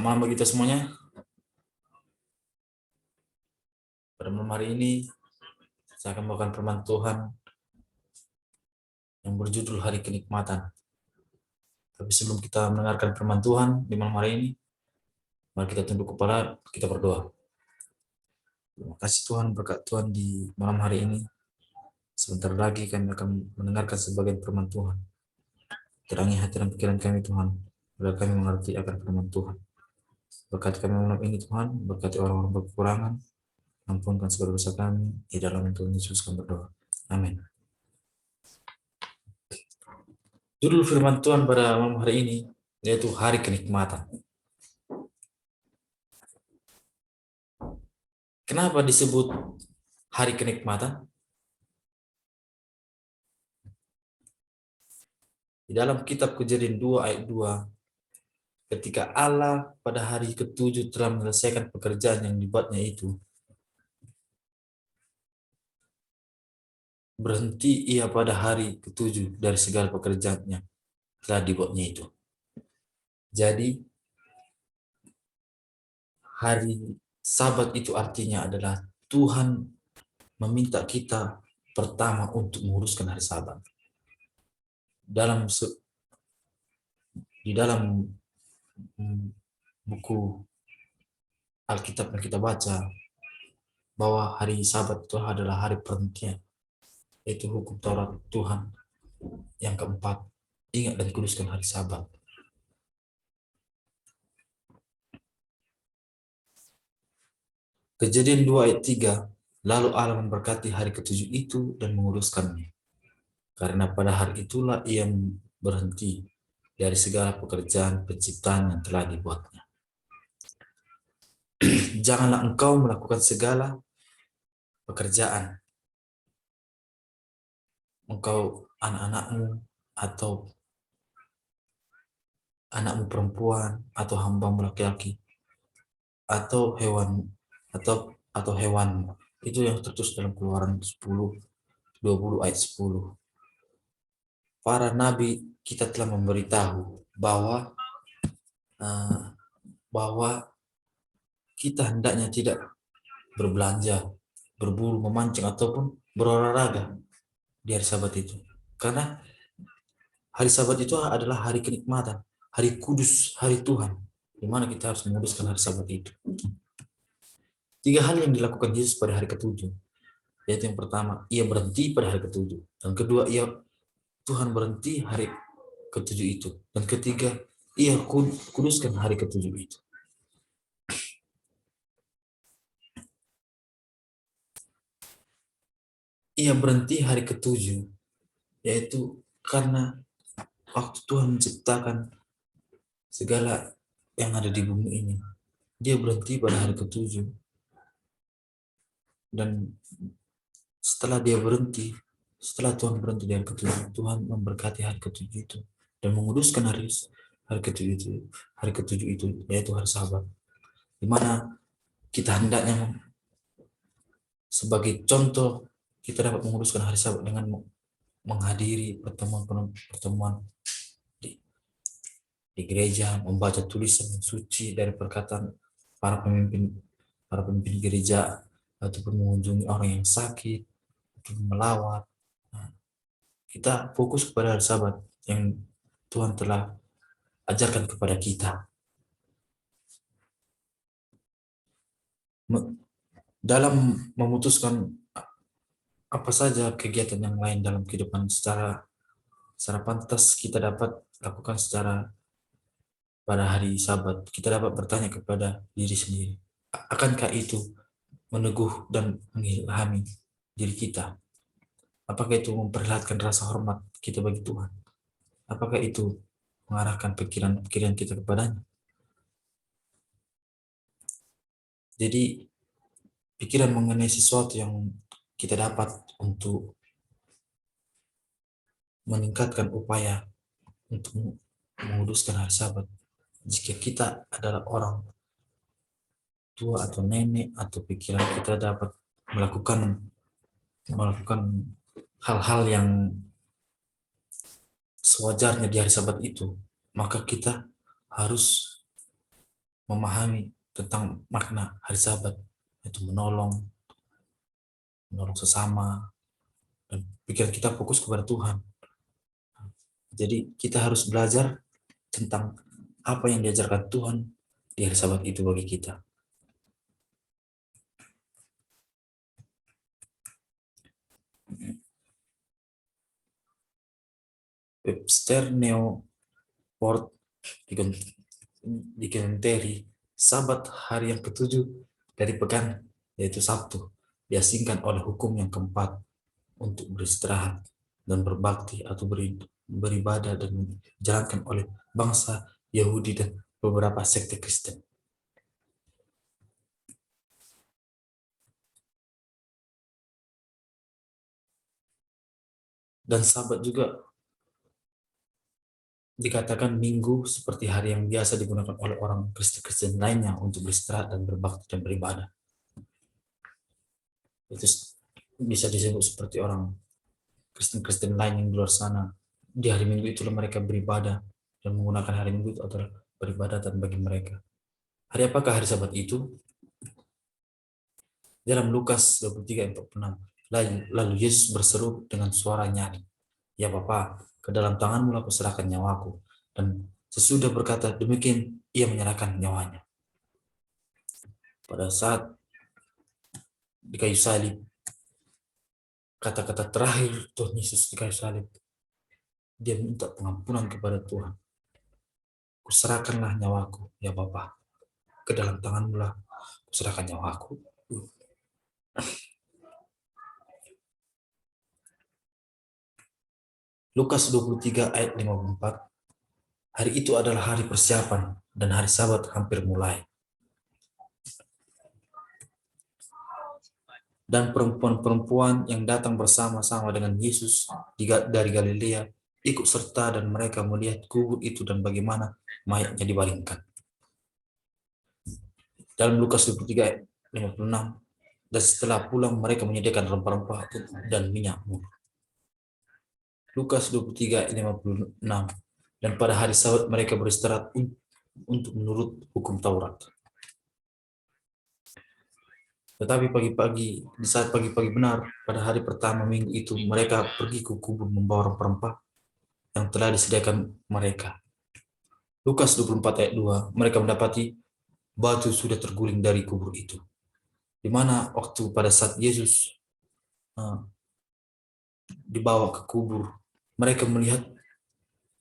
Selamat malam bagi kita semuanya. Pada malam hari ini, saya akan membawakan firman Tuhan yang berjudul Hari Kenikmatan. Tapi sebelum kita mendengarkan firman Tuhan di malam hari ini, mari kita tunduk kepala, kita berdoa. Terima kasih Tuhan, berkat Tuhan di malam hari ini. Sebentar lagi kami akan mendengarkan sebagian firman Tuhan. Terangi hati dan pikiran kami Tuhan, agar kami mengerti akan firman Tuhan. Berkati kami malam ini Tuhan, berkati orang-orang berkekurangan, ampunkan segala dosa kami, di dalam Tuhan Yesus kami berdoa. Amin. Judul firman Tuhan pada malam hari ini yaitu Hari Kenikmatan. Kenapa disebut Hari Kenikmatan? Di dalam kitab Kejadian 2 ayat 2, ketika Allah pada hari ke-7 telah menyelesaikan pekerjaan yang dibuatnya itu, berhenti ia pada hari ke-7 dari segala pekerjaannya telah dibuatnya itu. Jadi hari Sabat itu artinya adalah Tuhan meminta kita pertama untuk menguruskan hari Sabat. Di dalam buku Alkitab yang kita baca, bahwa hari Sabat itu adalah hari perhentian, yaitu hukum Taurat Tuhan yang keempat. Ingat dan kuduskan hari Sabat. Kejadian 2 ayat 3, lalu Allah memberkati hari ke-7 itu dan menguruskannya, karena pada hari itulah ia berhenti dari segala pekerjaan penciptaan yang telah dibuatnya. Janganlah engkau melakukan segala pekerjaan, engkau, anak-anakmu, atau anakmu perempuan, atau hambamu laki-laki, atau hewan, atau hewan. Itu yang tertulis dalam Keluaran 20 ayat 10. Para nabi kita telah memberitahu bahwa kita hendaknya tidak berbelanja, berburu, memancing, ataupun berolahraga di hari Sabat itu. Karena hari Sabat itu adalah hari kenikmatan, hari kudus, hari Tuhan, di mana kita harus menguduskan hari Sabat itu. 3 hal yang dilakukan Yesus pada hari ke-7, yaitu yang pertama, ia berhenti pada hari ke-7. Dan kedua, Tuhan berhenti hari ke-7 itu. Dan ketiga, ia kuduskan hari ke-7 itu. Ia berhenti hari ke-7, yaitu karena waktu Tuhan menciptakan segala yang ada di bumi ini, dia berhenti pada hari ke-7. Dan setelah Tuhan berhenti di hari ke-7, Tuhan memberkati hari ke-7 itu dan menguduskan hari ke-7 itu, yaitu hari Sabat, di mana kita hendaknya sebagai contoh kita dapat menguduskan hari Sabat dengan menghadiri pertemuan di gereja, membaca tulisan suci dari perkataan para pemimpin gereja, ataupun mengunjungi orang yang sakit, ataupun melawat. Kita fokus kepada hari Sabat yang Tuhan telah ajarkan kepada kita. Dalam memutuskan apa saja kegiatan yang lain dalam kehidupan secara pantas kita dapat lakukan pada hari Sabat, kita dapat bertanya kepada diri sendiri, akankah itu meneguh dan mengilhami diri kita? Apakah itu memperlihatkan rasa hormat kita bagi Tuhan? Apakah itu mengarahkan pikiran kita kepadanya? Jadi pikiran mengenai sesuatu yang kita dapat untuk meningkatkan upaya untuk menguduskan hari Sabat. Jika kita adalah orang tua atau nenek, atau pikiran kita dapat melakukan hal-hal yang sewajarnya di hari Sabat itu, maka kita harus memahami tentang makna hari Sabat, yaitu menolong sesama, dan pikiran kita fokus kepada Tuhan. Jadi kita harus belajar tentang apa yang diajarkan Tuhan di hari Sabat itu bagi kita. Webster Newport di komentari, Sabat hari yang ketujuh dari pekan, yaitu Sabtu, diasingkan oleh hukum yang keempat untuk beristirahat dan berbakti atau beribadah dan dijalankan oleh bangsa Yahudi dan beberapa sekte Kristen. Dan Sabat juga dikatakan minggu seperti hari yang biasa digunakan oleh orang Kristen lainnya untuk beristirahat dan berbakti dan beribadah. Itu bisa disebut seperti orang Kristen lain yang di luar sana. Di hari Minggu itulah mereka beribadah dan menggunakan hari Minggu itu adalah peribadatan bagi mereka. Hari apakah hari Sabat itu? Dalam Lukas 23:46, lalu Yesus berseru dengan suara nyaring, "Ya Bapa, ke dalam tanganmu aku serahkan nyawaku." Dan sesudah berkata demikian, ia menyerahkan nyawanya. Pada saat di kayu salib, kata-kata terakhir Tuhan Yesus di kayu salib, dia minta pengampunan kepada Tuhan. "Kuserahkanlah nyawaku, ya Bapa, ke dalam tanganmu lah kuserahkan nyawaku." Lukas 23 ayat 54, hari itu adalah hari persiapan dan hari Sabat hampir mulai. Dan perempuan-perempuan yang datang bersama-sama dengan Yesus dari Galilea ikut serta, dan mereka melihat kubur itu dan bagaimana mayatnya dibaringkan. Dalam Lukas 23 ayat 56, dan setelah pulang mereka menyediakan rempah-rempah dan minyak murah. Lukas 23 ayat 56, dan pada hari Sabat mereka beristirahat untuk menurut hukum Taurat. Tetapi di saat pagi-pagi benar, pada hari pertama minggu itu, mereka pergi ke kubur membawa rempah-rempah yang telah disediakan mereka. Lukas 24 ayat 2, mereka mendapati batu sudah terguling dari kubur itu. Di mana waktu pada saat Yesus dibawa ke kubur, mereka melihat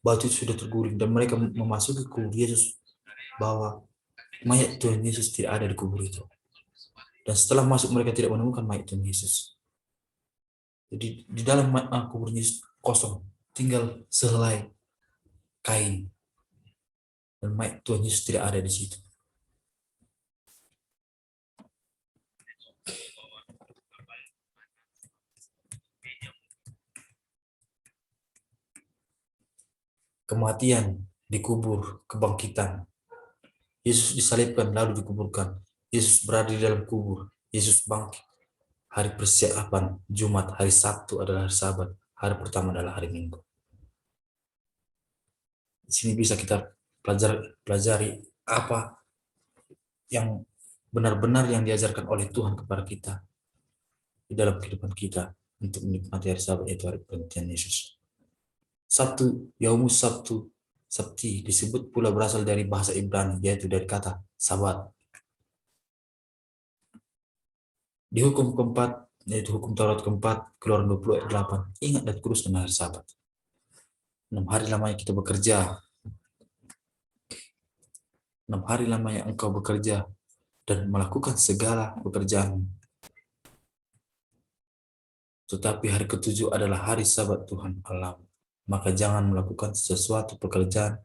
batu itu sudah terguling, dan mereka memasuki kubur Yesus bahwa mayat Tuhan Yesus tidak ada di kubur itu. Dan setelah masuk mereka tidak menemukan mayat Tuhan Yesus. Jadi di dalam kubur Yesus kosong, tinggal sehelai kain, dan mayat Tuhan Yesus tidak ada di situ. Kematian, dikubur, kebangkitan. Yesus disalibkan lalu dikuburkan. Yesus berada di dalam kubur. Yesus bangkit. Hari persiapan Jumat, hari Sabtu adalah hari Sabat. Hari pertama adalah hari Minggu. Di sini bisa kita pelajari apa yang benar-benar yang diajarkan oleh Tuhan kepada kita di dalam kehidupan kita untuk menikmati hari Sabat, yaitu hari pergantian Yesus. Sabtu, Yaumus Sabti disebut pula berasal dari bahasa Ibrani, yaitu dari kata Sabat. Di hukum keempat, yaitu hukum Taurat keempat, Keluaran 20 ayat 8, ingat dan kuduskan hari Sabat. 6 hari lamanya kita bekerja. 6 hari lamanya engkau bekerja dan melakukan segala pekerjaan. Tetapi hari ketujuh adalah hari Sabat Tuhan Allah. Maka jangan melakukan sesuatu pekerjaan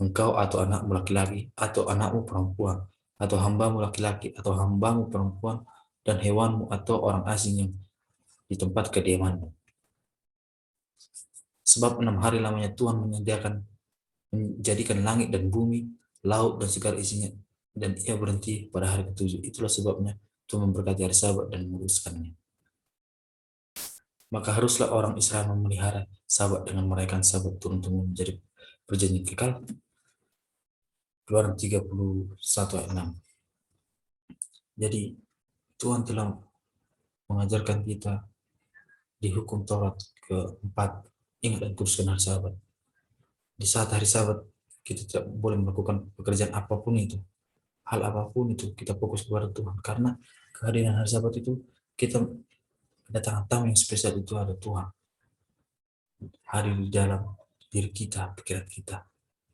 engkau atau anakmu laki-laki atau anakmu perempuan atau hambamu laki-laki atau hambamu perempuan dan hewanmu atau orang asing yang di tempat kediamanmu. Sebab 6 hari lamanya Tuhan menjadikan langit dan bumi, laut dan segala isinya, dan ia berhenti pada hari ketujuh. Itulah sebabnya Tuhan memberkati hari Sabat dan menguduskannya. Maka haruslah orang Israel memelihara Sabat dengan merayakan Sabat turun-temurun menjadi perjanjian kekal. Keluaran 31 ayat 6. Jadi Tuhan telah mengajarkan kita di hukum Taurat keempat, ingat dan kuduskan hari Sabat. Di saat hari Sabat kita tidak boleh melakukan pekerjaan apapun itu, hal apapun itu, kita fokus kepada Tuhan, karena kehadiran hari Sabat itu kita kedatangan tamu yang spesial, itu ada Tuhan hadir di dalam diri kita, pikiran kita.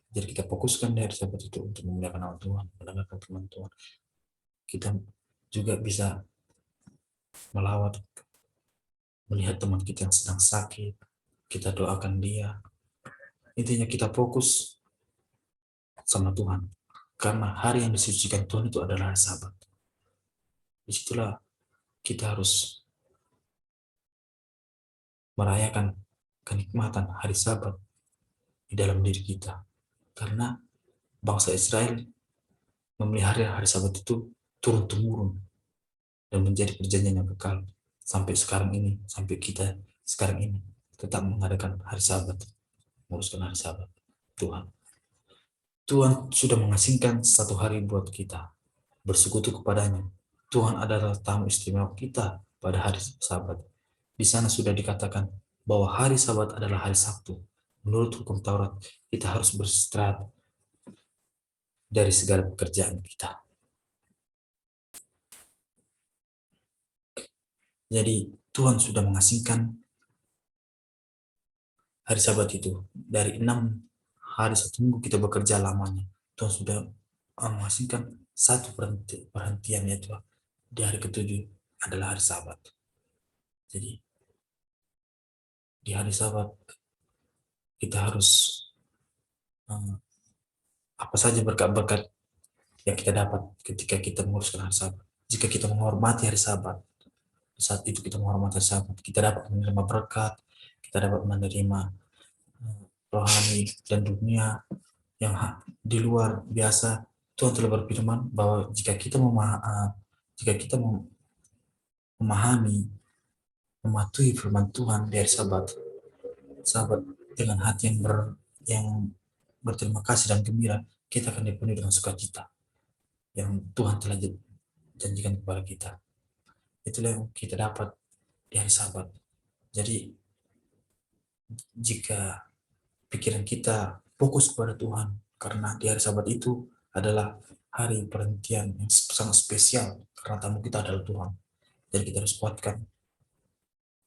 Jadi kita fokuskan dari Sabat itu untuk memuliakan nama Tuhan, mendengarkan firman Tuhan. Kita juga bisa melawat, melihat teman kita yang sedang sakit, kita doakan dia. Intinya kita fokus sama Tuhan. Karena hari yang disucikan Tuhan itu adalah hari Sabat. Disitulah kita harus merayakan kenikmatan hari Sabat di dalam diri kita. Karena bangsa Israel memelihara hari Sabat itu turun-temurun dan menjadi perjanjian yang kekal sampai sekarang ini, sampai kita sekarang ini tetap mengadakan hari Sabat, menguruskan hari Sabat. Tuhan sudah mengasingkan satu hari buat kita bersekutu kepadanya. Tuhan adalah tamu istimewa kita pada hari Sabat. Di sana sudah dikatakan bahwa hari Sabat adalah hari Sabtu. Menurut hukum Taurat, kita harus beristirahat dari segala pekerjaan kita. Jadi Tuhan sudah mengasingkan hari Sabat itu. Dari 6 hari 1 minggu kita bekerja lamanya. Tuhan sudah mengasingkan satu perhentian, yaitu di hari ke-7 adalah hari Sabat. Jadi di hari Sabat kita harus apa saja berkat-berkat yang kita dapat ketika kita menguruskan hari Sabat. Jika kita menghormati hari Sabat, saat itu kita menghormati hari Sabat, kita dapat menerima berkat, kita dapat menerima rohani dan dunia yang di luar biasa. Tuhan telah berfirman bahwa jika kita memahami, mematuhi firman Tuhan dari Sabat dengan hati yang berterima kasih dan gembira, kita akan dipenuhi dengan sukacita yang Tuhan telah janjikan kepada kita. Itulah yang kita dapat di hari Sabat. Jadi jika pikiran kita fokus kepada Tuhan, karena di hari Sabat itu adalah hari perhentian yang sangat spesial, karena tamu kita adalah Tuhan. Jadi kita harus kuatkan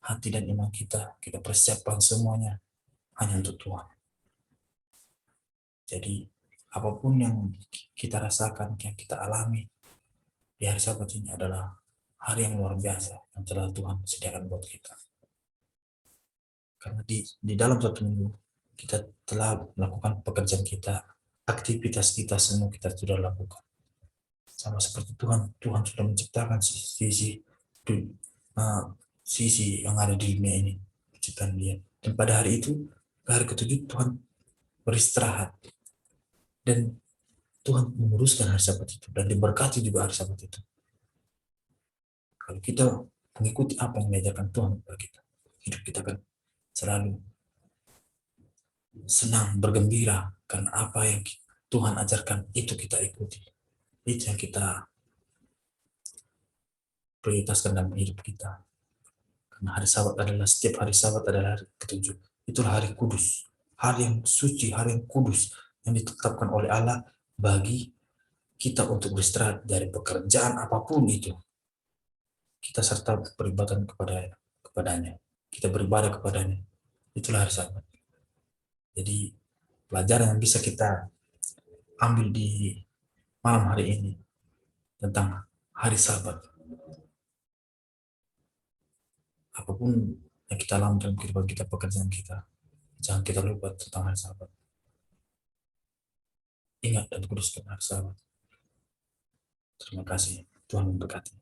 hati dan iman kita persiapkan semuanya hanya untuk Tuhan. Jadi apapun yang kita rasakan, yang kita alami di hari Sabat ini adalah hari yang luar biasa yang telah Tuhan sediakan buat kita. Karena di dalam 1 minggu kita telah melakukan pekerjaan kita, aktivitas kita semua kita sudah lakukan. Sama seperti Tuhan sudah menciptakan sisi yang ada di dunia ini, penciptaan Dia. Dan pada hari itu, hari ke-7 Tuhan beristirahat dan Tuhan menguruskan hari Sabat itu dan diberkati juga hari Sabat itu. Kalau kita mengikuti apa yang diajarkan Tuhan kepada kita, hidup kita akan selalu senang, bergembira, karena apa yang Tuhan ajarkan itu kita ikuti. Itu yang kita prioritaskan dalam hidup kita. Karena setiap hari Sabat adalah hari ke-7. Itulah hari kudus, hari yang suci, hari yang kudus yang ditetapkan oleh Allah bagi kita untuk beristirahat dari pekerjaan apapun itu. Kita serta beribadah kepadanya. Kita beribadah kepadanya. Itulah hari Sabat. Jadi pelajaran yang bisa kita ambil di malam hari ini tentang hari Sabat. Apapun yang kita alami dalam kehidupan kita, pekerjaan kita, jangan kita lupa tentang hari Sabat. Ingat dan kuduskan hari Sabat. Terima kasih. Tuhan memberkati.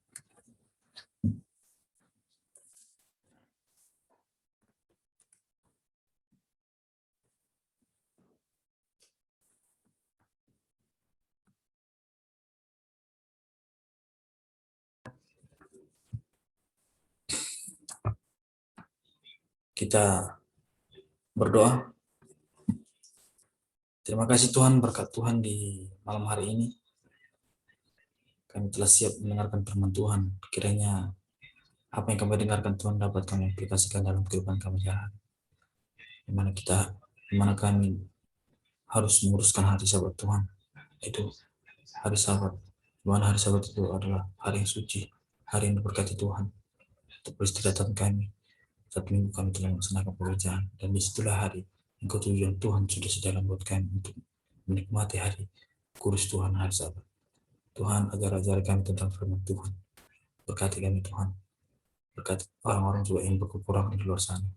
Kita berdoa. Terima kasih Tuhan, berkat Tuhan di malam hari ini. Kami telah siap mendengarkan firman Tuhan. Kiranya apa yang kami dengarkan Tuhan dapat kami aplikasikan dalam kehidupan kami sehari-hari. Di mana kami harus menguruskan hari Sabat Tuhan. Itu hari Sabat. Di mana hari Sabat itu adalah hari yang suci, hari yang diberkati Tuhan. Untuk peristirahatan kami. Satu minggu kami telah melaksanakan pekerjaan, dan disitulah hari yang ketujuan Tuhan sudah sejalan buat kami untuk menikmati hari kudus Tuhan, hari Sabat. Tuhan ajar-ajar kami tentang firman Tuhan. Berkati kami Tuhan. Berkati orang-orang juga yang berkekurangan di luar sana.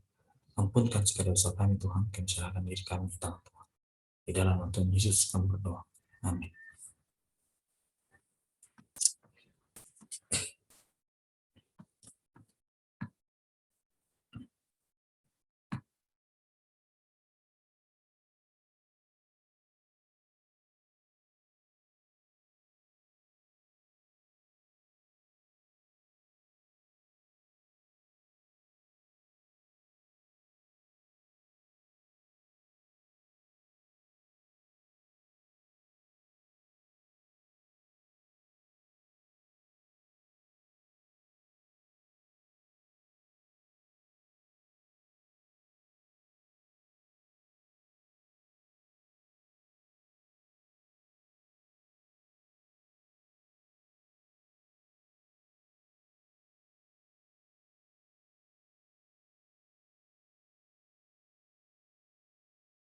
Ampunkan segala dosa kami Tuhan. Kami serahkan diri kami di tangan Tuhan. Di dalam nama Tuhan Yesus kami berdoa. Amin.